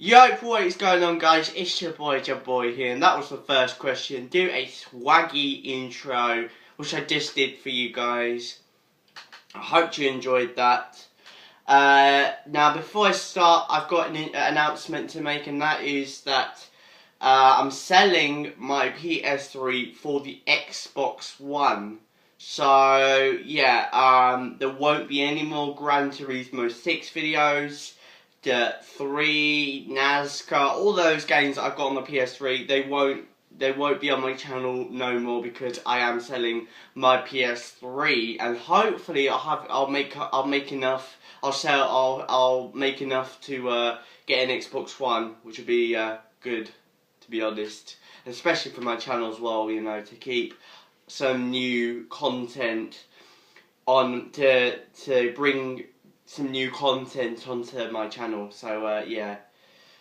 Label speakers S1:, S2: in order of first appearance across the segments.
S1: Yo, what is going on, guys? It's your boy here, and that was the first question. Do a swaggy intro, which I just did for you guys. I hope you enjoyed that. Now, before I start, I've got an announcement to make, and that is that I'm selling my PS3 for the Xbox One. So, yeah, there won't be any more Gran Turismo 6 videos. Dirt 3, NASCAR, all those games that I've got on the PS3, they won't be on my channel no more because I am selling my PS3, and hopefully I'll make enough to get an Xbox One, which would be good, to be honest, especially for my channel as well, you know, to keep some new content on, to bring some new content onto my channel. So yeah,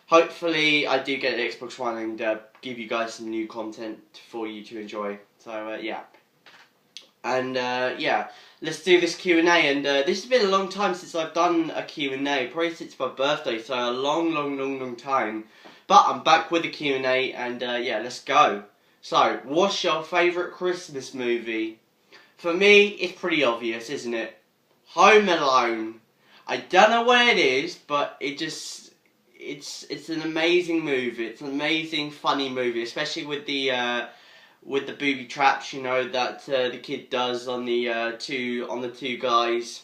S1: hopefully I do get an Xbox One and give you guys some new content for you to enjoy. So yeah, and yeah, let's do this Q&A. And this has been a long time since I've done a Q&A, probably since my birthday, so a long time. But I'm back with a Q&A, and yeah, let's go. So, what's your favourite Christmas movie? For me, it's pretty obvious, isn't it? Home Alone. I don't know what it is, but it's an amazing movie. It's an amazing, funny movie, especially with the booby traps, you know, that the kid does on the two guys.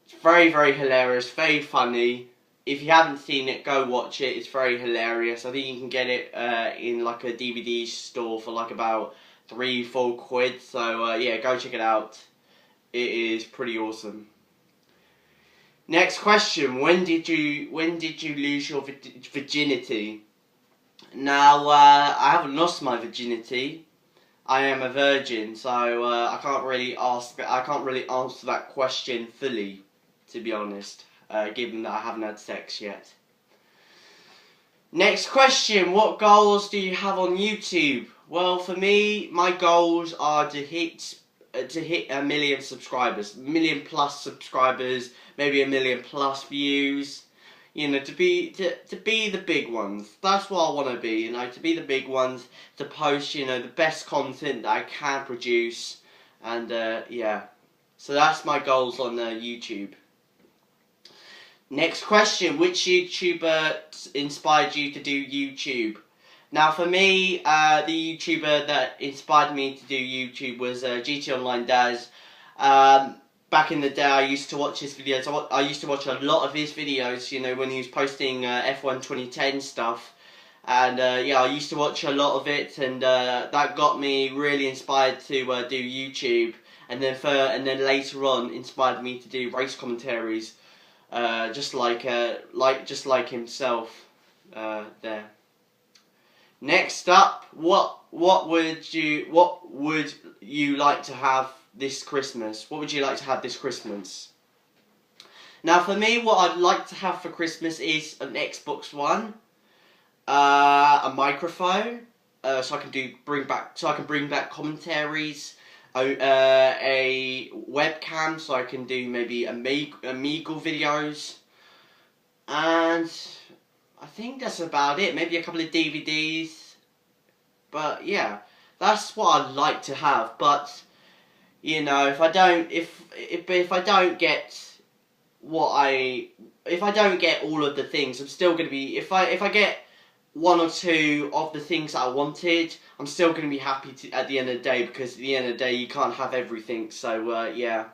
S1: It's very hilarious, very funny. If you haven't seen it, go watch it. It's very hilarious. I think you can get it in like a DVD store for like about £3-4 quid. So yeah, go check it out. It is pretty awesome. Next question: When did you lose your virginity? Now, I haven't lost my virginity. I am a virgin, so I can't really answer that question fully, to be honest. Given that I haven't had sex yet. Next question: What goals do you have on YouTube? Well, for me, my goals are to hit 1 million subscribers, 1 million plus subscribers, maybe 1 million plus views. You know, to be the big ones. That's what I want to be. You know, to be the big ones, to post, you know, the best content that I can produce, and yeah. So that's my goals on YouTube. Next question: Which YouTuber inspired you to do YouTube? Now, for me, the YouTuber that inspired me to do YouTube was GT Online Daz. Back in the day, I used to watch his videos. I used to watch a lot of his videos, you know, when he was posting F1 2010 stuff. And yeah, I used to watch a lot of it, and that got me really inspired to do YouTube. And then later on, inspired me to do race commentaries, just like himself there. Next up, what would you like to have this Christmas? What would you like to have this Christmas? Now, for me, what I'd like to have for Christmas is an Xbox One, a microphone, so I can bring back commentaries, a webcam, so I can do maybe Omegle videos, and I think that's about it. Maybe a couple of DVDs. But yeah, that's what I'd like to have. But you know, if I don't get all of the things, I'm still gonna be, if I get one or two of the things that I wanted, I'm still gonna be happy at the end of the day, because at the end of the day you can't have everything. So yeah.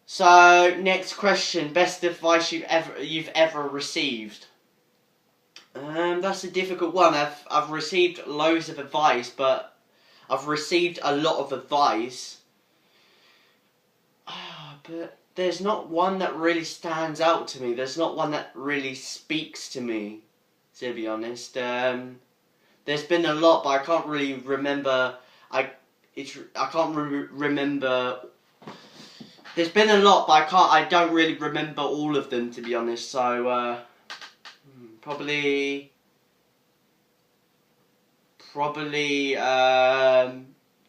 S1: So, next question: best advice you've ever received? That's a difficult one. I've received loads of advice, but I've received a lot of advice. But there's not one that really stands out to me. There's not one that really speaks to me, to be honest. There's been a lot, but I can't really remember. Remember. There's been a lot, but I don't really remember all of them, to be honest. So probably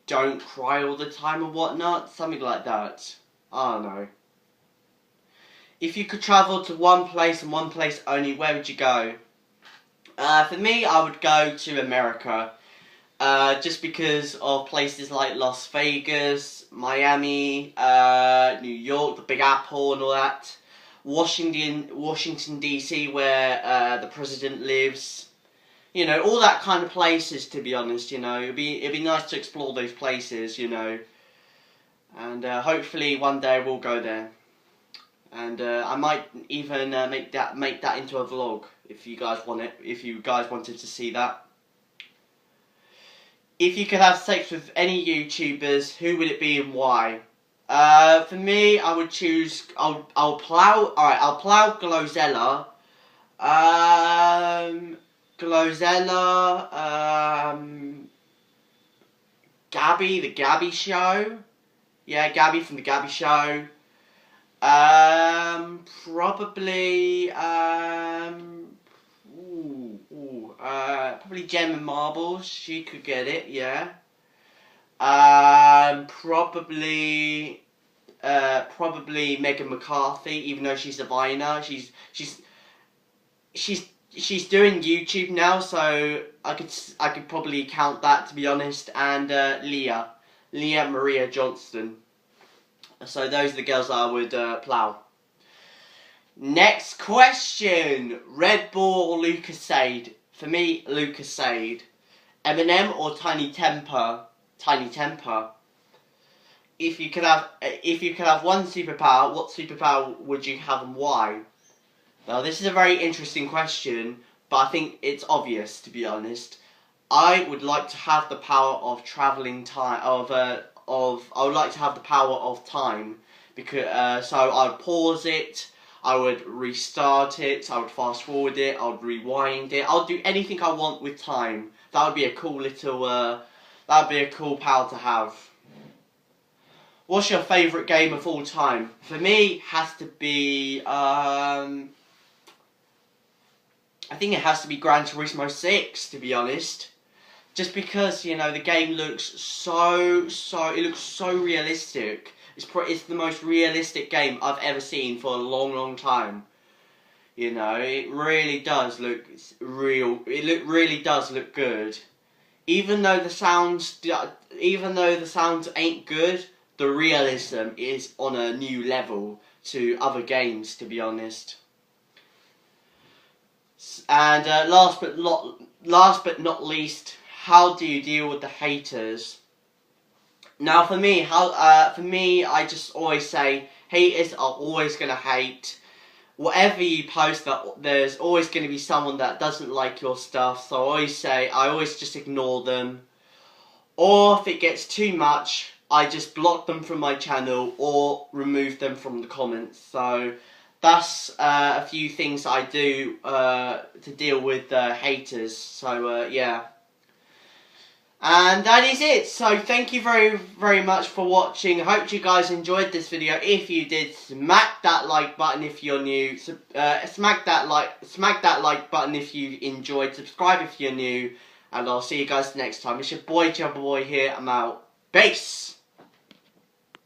S1: don't cry all the time or whatnot, something like that. I don't know. If you could travel to one place and one place only, where would you go? For me, I would go to America. Just because of places like Las Vegas, Miami, New York, the Big Apple and all that. Washington DC, where the president lives. You know, all that kind of places, to be honest, you know. It'd be nice to explore those places, you know. And hopefully one day we'll go there. And I might even make that into a vlog if you guys want it. If you guys wanted to see that. If you could have sex with any YouTubers, who would it be and why? For me, I would choose. I'll plow. All right, I'll plow Glozella. Glozella. Gabby, the Gabby Show. Yeah, Gabby from the Gabby Show. Probably. Probably Gem and Marbles. She could get it. Yeah. Probably Megan McCarthy. Even though she's a Viner, she's doing YouTube now, so I could probably count that, to be honest. And Leah Maria Johnston. So those are the girls that I would plow. Next question: Red Bull or Lucozade? For me, Lucozade. Eminem or Tiny Temper? Tiny Temper. If you could have one superpower, what superpower would you have and why? Well, this is a very interesting question, but I think it's obvious, to be honest. I would like to have the power of traveling time. I would like to have the power of time, because so I'd pause it. I would restart it, I would fast forward it, I would rewind it. I'll do anything I want with time. That would be a cool little, that would be a cool power to have. What's your favourite game of all time? For me, has to be, I think it has to be Gran Turismo 6, to be honest. Just because, you know, the game looks it looks so realistic. It's the most realistic game I've ever seen for a long, long time. You know, it really does look real. Really does look good. Even though the sounds ain't good, the realism is on a new level to other games, to be honest. And last but not least, how do you deal with the haters? Now, for me, I just always say, haters are always gonna hate. Whatever you post, there's always gonna be someone that doesn't like your stuff. So I always just ignore them. Or if it gets too much, I just block them from my channel or remove them from the comments. So that's a few things I do to deal with haters. So yeah. And that is it. So thank you very, very much for watching. I hope you guys enjoyed this video. If you did, smack that like button if you're new. Smack that like button if you enjoyed. Subscribe if you're new. And I'll see you guys next time. It's your boy Jabba Boy here. I'm out. Peace.